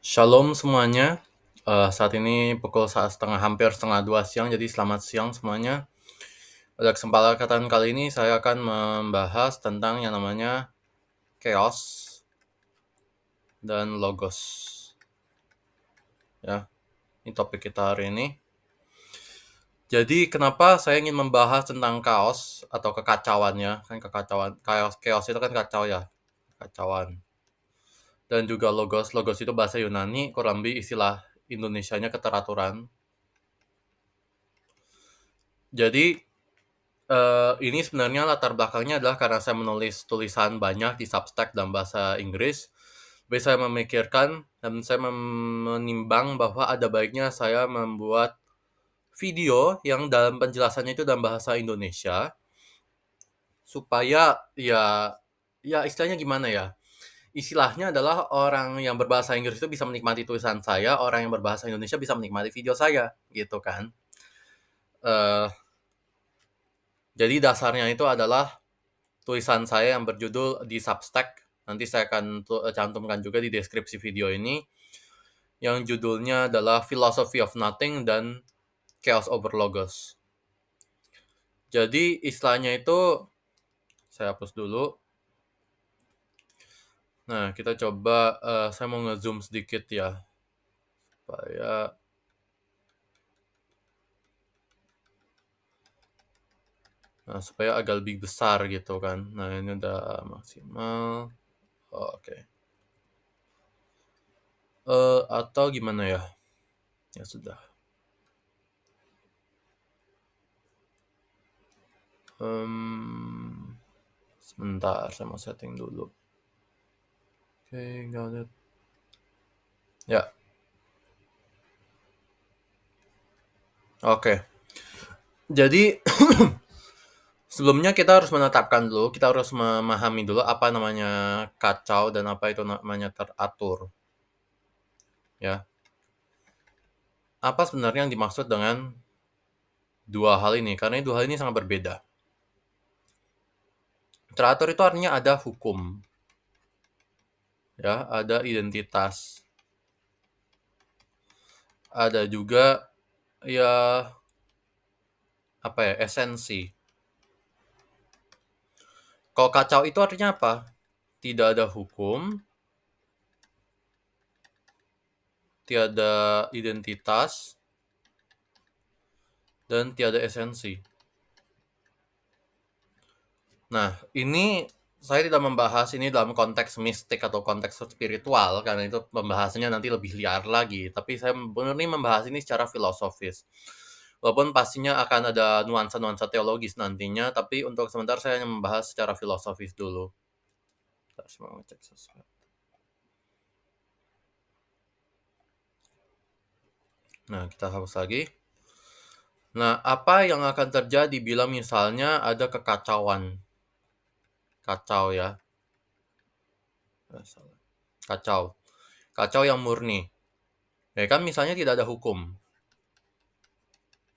Shalom semuanya. Saat ini hampir setengah 2 siang, jadi selamat siang semuanya. Pada kesempatan kali ini saya akan membahas tentang yang namanya chaos dan logos. Ya, ini topik kita hari ini. Jadi kenapa saya ingin membahas tentang chaos atau kekacauan ya? Kan kekacauan, chaos itu kan kacau ya, kekacauan. Dan juga logos. Logos itu bahasa Yunani, kurang lebih istilah Indonesianya keteraturan. Jadi ini sebenarnya latar belakangnya adalah karena saya menulis tulisan banyak di Substack dalam bahasa Inggris. Jadi saya memikirkan dan saya menimbang bahwa ada baiknya saya membuat video yang dalam penjelasannya itu dalam bahasa Indonesia supaya ya istilahnya gimana ya? Istilahnya adalah orang yang berbahasa Inggris itu bisa menikmati tulisan saya, orang yang berbahasa Indonesia bisa menikmati video saya, gitu kan. Eh, jadi dasarnya itu adalah tulisan saya yang berjudul di Substack. Nanti saya akan cantumkan juga di deskripsi video ini. Yang judulnya adalah Philosophy of Nothing dan Chaos over Logos. Jadi istilahnya itu, saya hapus dulu. Nah, kita coba, saya mau nge-zoom sedikit ya. Supaya agak lebih besar gitu kan. Nah, ini udah maksimal. Oke. Atau gimana ya? Ya sudah. Sebentar, saya mau setting dulu. Oke, got it. Ya. Oke. Jadi sebelumnya kita harus menetapkan dulu, kita harus memahami dulu apa namanya kacau dan apa itu namanya teratur. Ya. Apa sebenarnya yang dimaksud dengan dua hal ini? Karena dua hal ini sangat berbeda. Teratur itu artinya ada hukum. Ya, ada identitas. Ada juga ya esensi. Kalau kacau itu artinya apa? Tidak ada hukum, tiada identitas, dan tiada esensi. Nah, ini saya tidak membahas ini dalam konteks mistik atau konteks spiritual, karena itu pembahasannya nanti lebih liar lagi. Tapi saya benar-benar membahas ini secara filosofis. Walaupun pastinya akan ada nuansa-nuansa teologis nantinya, tapi untuk sementara saya hanya membahas secara filosofis dulu. Saya mau ngecek sesuatu. Nah, kita hapus lagi. Nah, apa yang akan terjadi bila misalnya ada kekacauan? Kacau ya. Kacau. Kacau yang murni. Ya kan misalnya tidak ada hukum.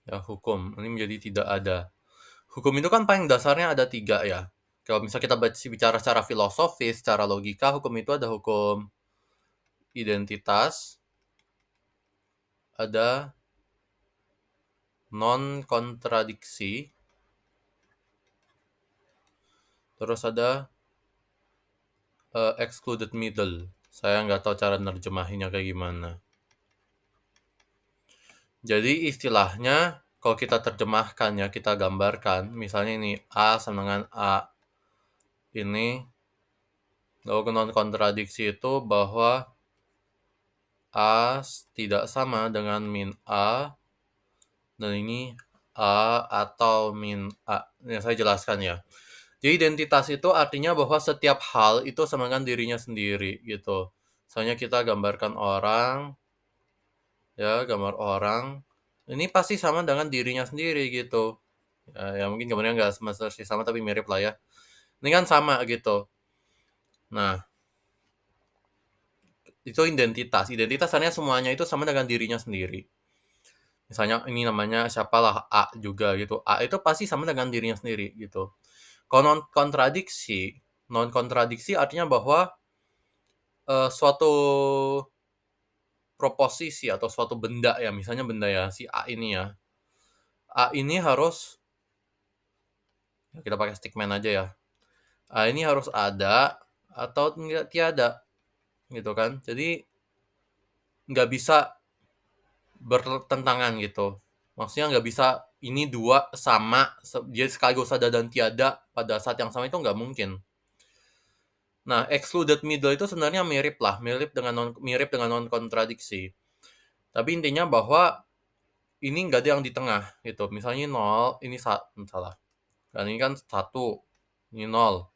Ya, hukum. Ini menjadi tidak ada. Hukum itu kan paling dasarnya ada 3 ya. Kalau misalnya kita bicara secara filosofis, secara logika, hukum itu ada hukum identitas, ada non-kontradiksi, terus ada excluded middle. Saya nggak tahu cara nerjemahinnya kayak gimana. Jadi istilahnya, kalau kita terjemahkan ya, kita gambarkan, misalnya ini A sama dengan A. Ini, lalu non-kontradiksi itu bahwa A tidak sama dengan min A, dan ini A atau min A. Ini saya jelaskan ya. Jadi identitas itu artinya bahwa setiap hal itu sama dengan dirinya sendiri gitu. Misalnya kita gambarkan orang, ya gambar orang, ini pasti sama dengan dirinya sendiri gitu. Ya mungkin gambarnya nggak sama tapi mirip lah ya. Ini kan sama gitu. Nah, itu identitas. Identitas artinya semuanya itu sama dengan dirinya sendiri. Misalnya ini namanya siapalah A juga gitu. A itu pasti sama dengan dirinya sendiri gitu. Kalau non kontradiksi artinya bahwa suatu proposisi atau suatu benda ya, misalnya benda ya, si A ini ya. A ini harus, kita pakai stickman aja ya. A ini harus ada atau enggak tiada, gitu kan. Jadi nggak bisa bertentangan gitu. Maksudnya nggak bisa ini dua sama, dia sekaligus ada dan tiada pada saat yang sama, itu nggak mungkin. Nah, excluded middle itu sebenarnya mirip dengan non kontradiksi. Tapi intinya bahwa ini nggak ada yang di tengah gitu. Misalnya 0, ini salah. Dan ini kan 1, ini 0.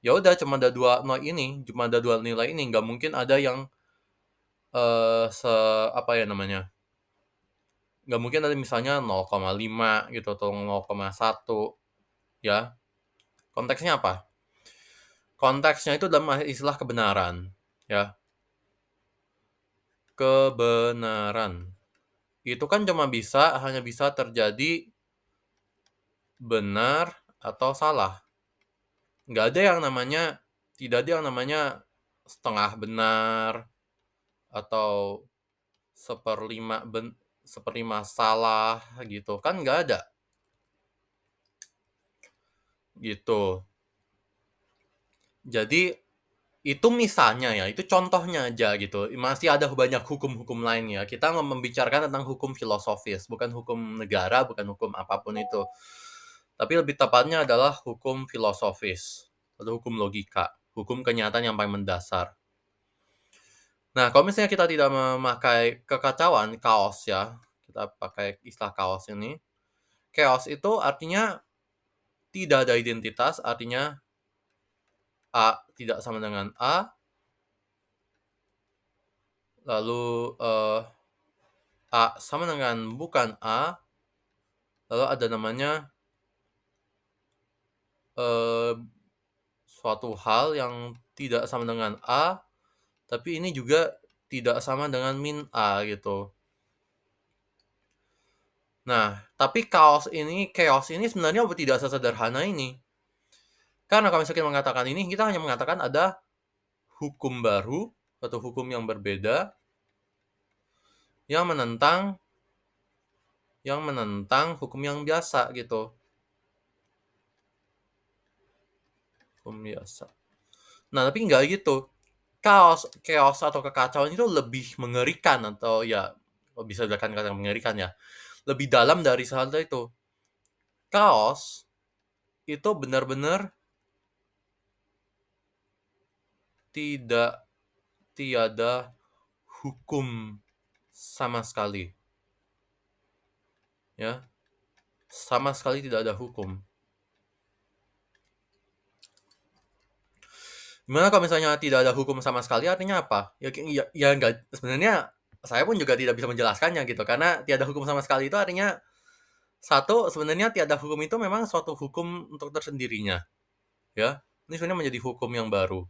Ya udah, cuma ada dua nol ini, cuma ada dua nilai ini, nggak mungkin ada yang apa ya namanya? Nggak mungkin ada misalnya 0,5 gitu atau 0,1 ya. Konteksnya apa? Konteksnya itu dalam istilah kebenaran ya. Kebenaran. Itu kan hanya bisa terjadi benar atau salah. Tidak ada yang namanya setengah benar atau seperlima salah gitu. Kan nggak ada. Gitu. Jadi itu misalnya ya, itu contohnya aja gitu. Masih ada banyak hukum-hukum lainnya. Kita membicarakan tentang hukum filosofis, bukan hukum negara, bukan hukum apapun itu. Tapi lebih tepatnya adalah hukum filosofis atau hukum logika, hukum kenyataan yang paling mendasar. Nah, kalau misalnya kita tidak memakai kekacauan, chaos ya, kita pakai istilah chaos ini. Chaos itu artinya tidak ada identitas, artinya A tidak sama dengan A, lalu A sama dengan bukan A, lalu ada namanya suatu hal yang tidak sama dengan A, tapi ini juga tidak sama dengan min A gitu. Nah, tapi chaos ini sebenarnya tidak sesederhana ini. Karena kalau misalnya kita mengatakan ini, kita hanya mengatakan ada hukum baru atau hukum yang berbeda yang menentang hukum yang biasa gitu. Hukum biasa. Nah, tapi nggak gitu. Chaos atau kekacauan itu lebih mengerikan, atau ya bisa dikatakan kata mengerikan ya. Lebih dalam dari hal itu. Chaos itu benar-benar tiada hukum sama sekali. Ya. Sama sekali tidak ada hukum. Gimana kalau misalnya tidak ada hukum sama sekali, artinya apa? Ya enggak, sebenarnya saya pun juga tidak bisa menjelaskannya gitu, karena tiada hukum sama sekali itu artinya, satu, sebenarnya tiada hukum itu memang suatu hukum untuk tersendirinya, ya. Ini sebenarnya menjadi hukum yang baru.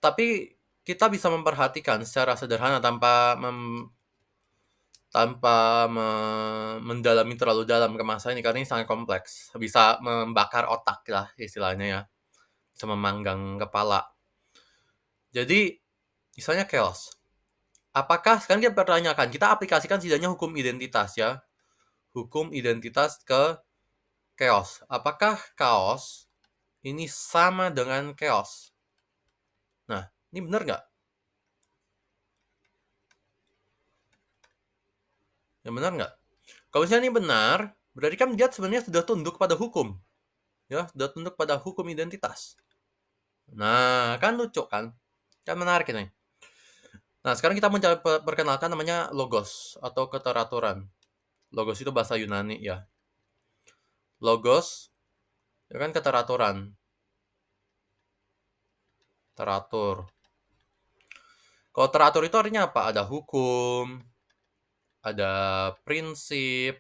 Tapi kita bisa memperhatikan secara sederhana tanpa mendalami terlalu dalam ke masalah ini, karena ini sangat kompleks. Bisa membakar otak lah istilahnya ya. Bisa memanggang kepala. Jadi, misalnya chaos. Apakah sekarang kita pertanyakan, kita aplikasikan setidaknya hukum identitas ya. Hukum identitas ke chaos. Apakah chaos ini sama dengan chaos? Nah, ini benar nggak? Yang benar nggak? Kalau misalnya ini benar, berarti kan dia sebenarnya sudah tunduk pada hukum. Ya, sudah tunduk pada hukum identitas. Nah, kan lucu kan? Kan menarik ini. Nah, sekarang kita mencoba perkenalkan namanya logos atau keteraturan. Logos itu bahasa Yunani ya. Logos itu kan keteraturan. Teratur. Kalau teratur itu artinya apa? Ada hukum, ada prinsip,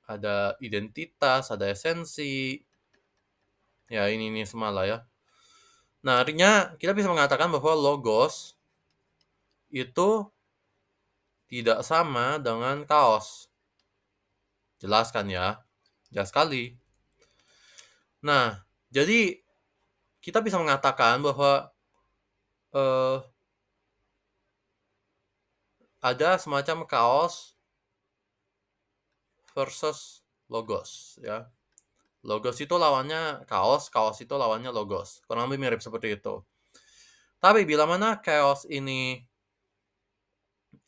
ada identitas, ada esensi. Ya, ini semua lah ya. Nah, artinya kita bisa mengatakan bahwa logos itu tidak sama dengan kaos. Jelas kan ya? Jelas sekali. Nah, jadi kita bisa mengatakan bahwa ada semacam chaos versus logos, ya. Logos itu lawannya chaos, chaos itu lawannya logos. Kurang lebih mirip seperti itu. Tapi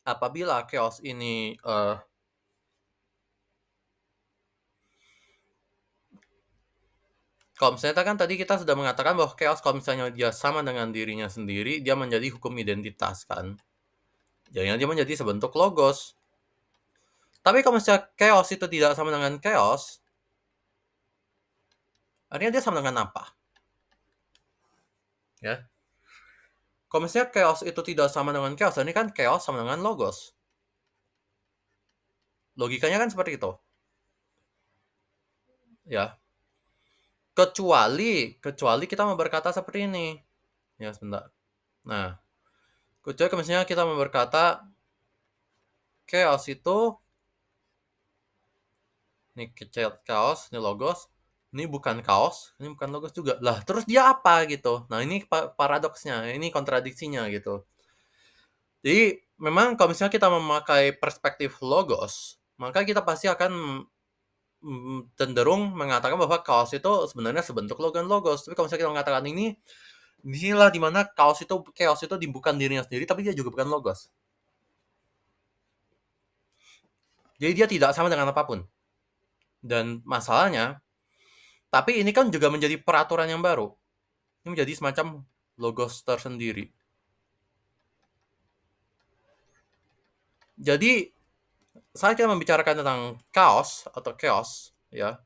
apabila chaos ini kalau misalnya kan tadi kita sudah mengatakan bahwa chaos kalau misalnya dia sama dengan dirinya sendiri, dia menjadi hukum identitas kan. Jadinya dia menjadi sebentuk logos. Tapi kalau misalnya chaos itu tidak sama dengan chaos, artinya dia sama dengan apa? Ya. Kalau misalnya chaos itu tidak sama dengan chaos, ini kan chaos sama dengan logos. Logikanya kan seperti itu. Ya. Kecuali kita mau berkata seperti ini. Ya, sebentar. Nah, kecuali misalnya kita mau berkata chaos itu ini chaos, ini logos, ini bukan chaos, ini bukan logos juga. Lah, terus dia apa gitu? Nah, ini paradoksnya, ini kontradiksinya gitu. Jadi, memang kalau misalnya kita memakai perspektif logos, maka kita pasti akan cenderung mengatakan bahwa chaos itu sebenarnya sebentuk logos. Tapi kalau misalnya kita mengatakan inilah dimana chaos itu bukan dirinya sendiri, tapi dia juga bukan logos. Jadi dia tidak sama dengan apapun. Dan masalahnya, tapi ini kan juga menjadi peraturan yang baru. Ini menjadi semacam logos tersendiri. Jadi, saat kita membicarakan tentang chaos atau chaos, ya,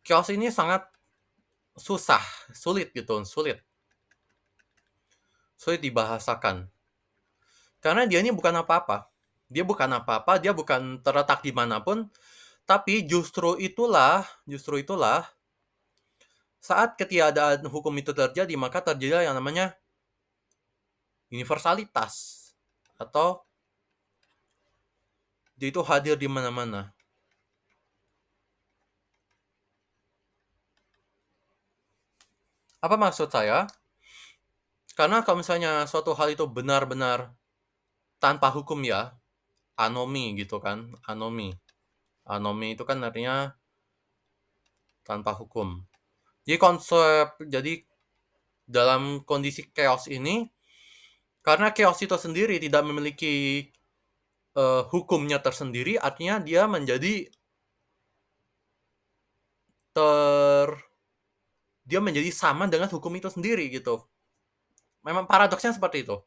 chaos ini sangat sulit dibahasakan. Karena dia ini bukan apa-apa. Dia bukan terletak dimanapun, tapi justru itulah saat ketiadaan hukum itu terjadi, maka terjadi yang namanya universalitas, atau dia itu hadir di mana-mana. Apa maksud saya? Karena kalau misalnya suatu hal itu benar-benar tanpa hukum, ya, anomi gitu kan, anomi. Anomi itu kan artinya tanpa hukum. Jadi dalam kondisi chaos ini, karena chaos itu sendiri tidak memiliki hukumnya tersendiri, artinya dia menjadi sama dengan hukum itu sendiri gitu. Memang paradoksnya seperti itu.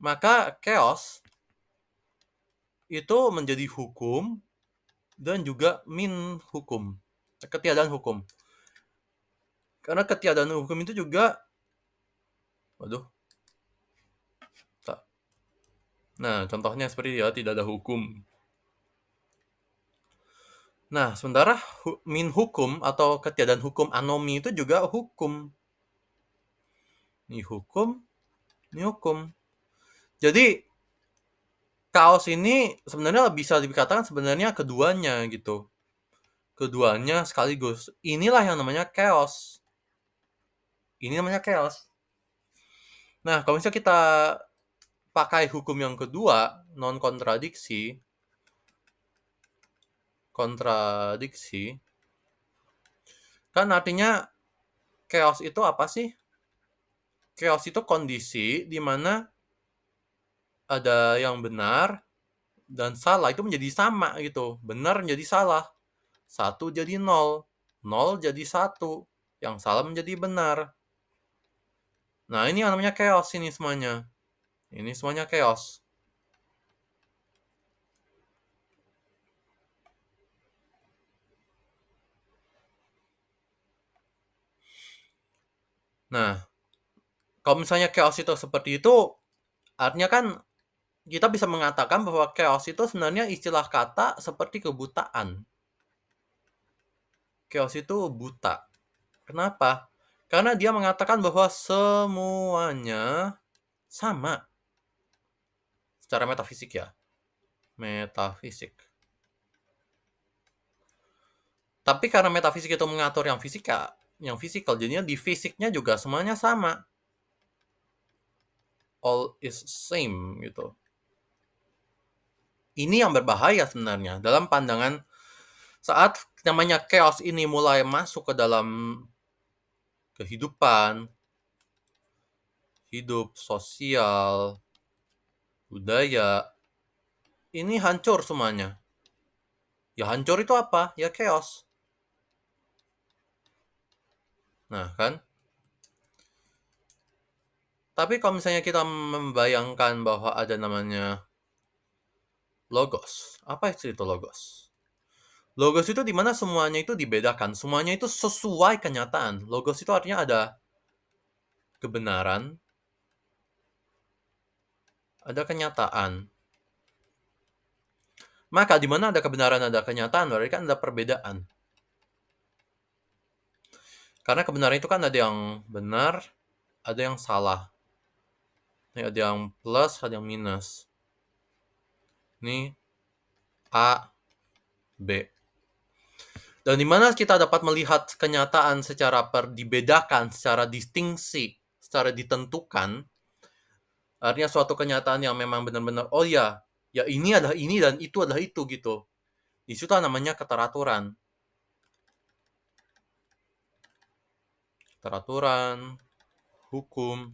Maka chaos itu menjadi hukum dan juga min hukum, ketiadaan hukum. Karena ketiadaan hukum itu juga Nah, contohnya seperti ya, tidak ada hukum. Nah, sementara min hukum atau ketiadaan hukum anomi itu juga hukum. Ini hukum. Jadi, chaos ini sebenarnya bisa dikatakan sebenarnya keduanya gitu. Keduanya sekaligus. Inilah yang namanya chaos. Ini namanya chaos. Nah, kalau misalnya kita pakai hukum yang kedua, non-kontradiksi, kan artinya chaos itu apa sih? Chaos itu kondisi di mana ada yang benar dan salah itu menjadi sama gitu. Benar menjadi salah. 1 jadi 0. 0 jadi 1. Yang salah menjadi benar. Nah, ini yang namanya chaos ini semuanya. Ini semuanya chaos. Nah, kalau misalnya chaos itu seperti itu, artinya kan kita bisa mengatakan bahwa chaos itu sebenarnya istilah kata seperti kebutaan. Chaos itu buta. Kenapa? Karena dia mengatakan bahwa semuanya sama. Secara metafisik ya. Metafisik. Tapi karena metafisik itu mengatur yang fisikal, jadinya di fisiknya juga semuanya sama. all is same gitu. Ini yang berbahaya sebenarnya dalam pandangan saat namanya chaos ini mulai masuk ke dalam kehidupan, hidup sosial, budaya, ini hancur semuanya. Ya hancur itu apa? Ya chaos. Nah kan? Tapi kalau misalnya kita membayangkan bahwa ada namanya logos. Apa itu logos? Logos itu dimana semuanya itu dibedakan. Semuanya itu sesuai kenyataan. Logos itu artinya ada kebenaran, ada kenyataan. Maka di mana ada kebenaran, ada kenyataan, berarti kan ada perbedaan. Karena kebenaran itu kan ada yang benar, ada yang salah. Ada yang plus, ada yang minus. Ini A, B. Dan di mana kita dapat melihat kenyataan secara dibedakan, secara distingsi, secara ditentukan, artinya suatu kenyataan yang memang benar-benar, oh ya, ya ini adalah ini dan itu adalah itu gitu. Di situ namanya keteraturan. Keteraturan, hukum,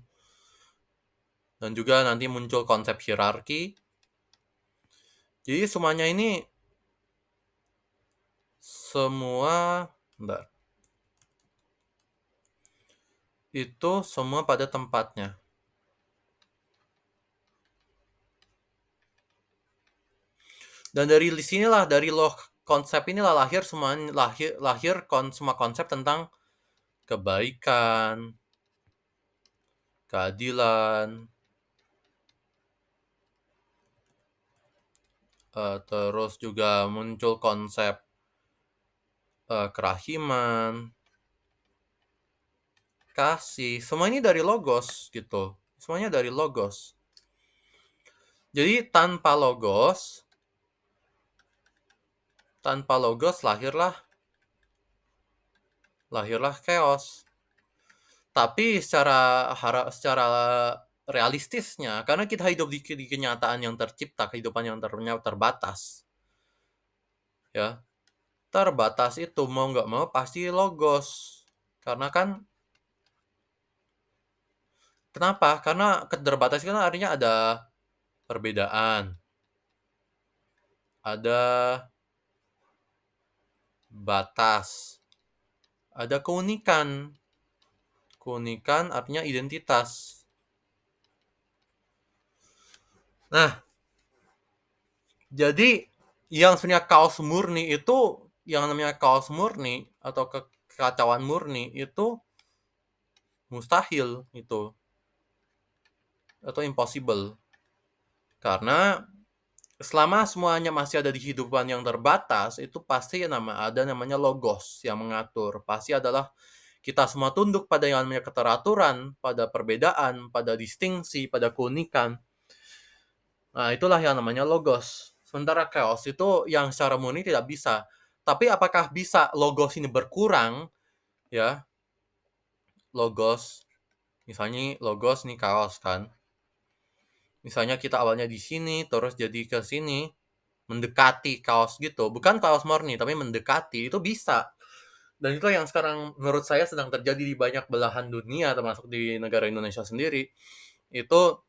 dan juga nanti muncul konsep hierarki. Jadi semuanya ini itu semua pada tempatnya. Dan dari sinilah, dari konsep inilah lahir semua konsep tentang kebaikan, keadilan, terus juga muncul konsep kerahiman, kasih, semua ini dari logos gitu. Semuanya dari logos. Jadi tanpa logos lahirlah chaos. Tapi secara realistisnya, karena kita hidup di kenyataan yang tercipta, kehidupan yang terbatas, ya terbatas itu mau nggak mau pasti logos. Karena kan kenapa? Karena keterbatasan kan artinya ada perbedaan, ada batas, ada keunikan. Keunikan artinya identitas. Nah, jadi yang sebenarnya kaos murni itu, yang namanya kaos murni atau kekacauan murni itu mustahil itu, atau impossible. Karena selama semuanya masih ada di kehidupan yang terbatas, itu pasti ada namanya logos yang mengatur. Pasti adalah kita semua tunduk pada yang namanya keteraturan, pada perbedaan, pada distingsi, pada keunikan. Nah, itulah yang namanya logos. Sementara chaos itu yang secara murni tidak bisa. Tapi apakah bisa logos ini berkurang? Ya, logos. Misalnya logos nih chaos kan. Misalnya kita awalnya di sini, terus jadi ke sini, mendekati chaos gitu. Bukan chaos murni, tapi mendekati. Itu bisa. Dan itu yang sekarang menurut saya sedang terjadi di banyak belahan dunia, termasuk di negara Indonesia sendiri. Itu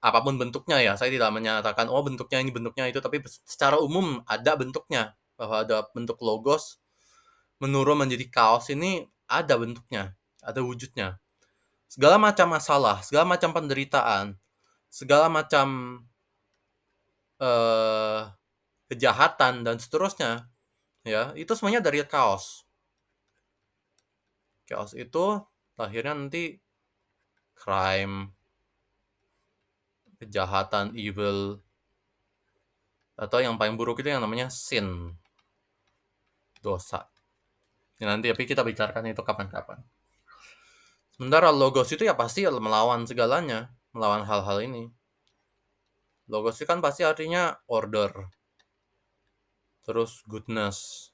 apapun bentuknya ya, saya tidak menyatakan oh bentuknya ini bentuknya itu, tapi secara umum ada bentuknya, bahwa ada bentuk logos menurun menjadi kaos, ini ada bentuknya, ada wujudnya. Segala macam masalah, segala macam penderitaan, segala macam kejahatan dan seterusnya, ya itu semuanya dari kaos. Chaos itu lahirnya nanti crime, kejahatan, evil, atau yang paling buruk itu yang namanya sin, dosa. Ya, nanti tapi kita bicarakan itu kapan-kapan. Sementara logos itu ya pasti melawan segalanya, melawan hal-hal ini. Logos itu kan pasti artinya order, terus goodness,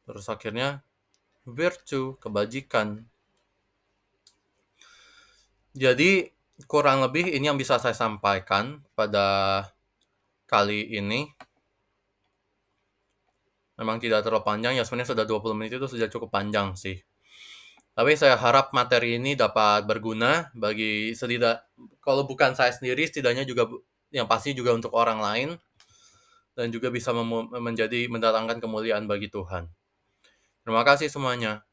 terus akhirnya virtue, kebajikan. Jadi kurang lebih ini yang bisa saya sampaikan pada kali ini. Memang tidak terlalu panjang, ya sebenarnya sudah 20 menit itu sudah cukup panjang sih. Tapi saya harap materi ini dapat berguna bagi kalau bukan saya sendiri, setidaknya juga yang pasti juga untuk orang lain, dan juga bisa mendatangkan kemuliaan bagi Tuhan. Terima kasih semuanya.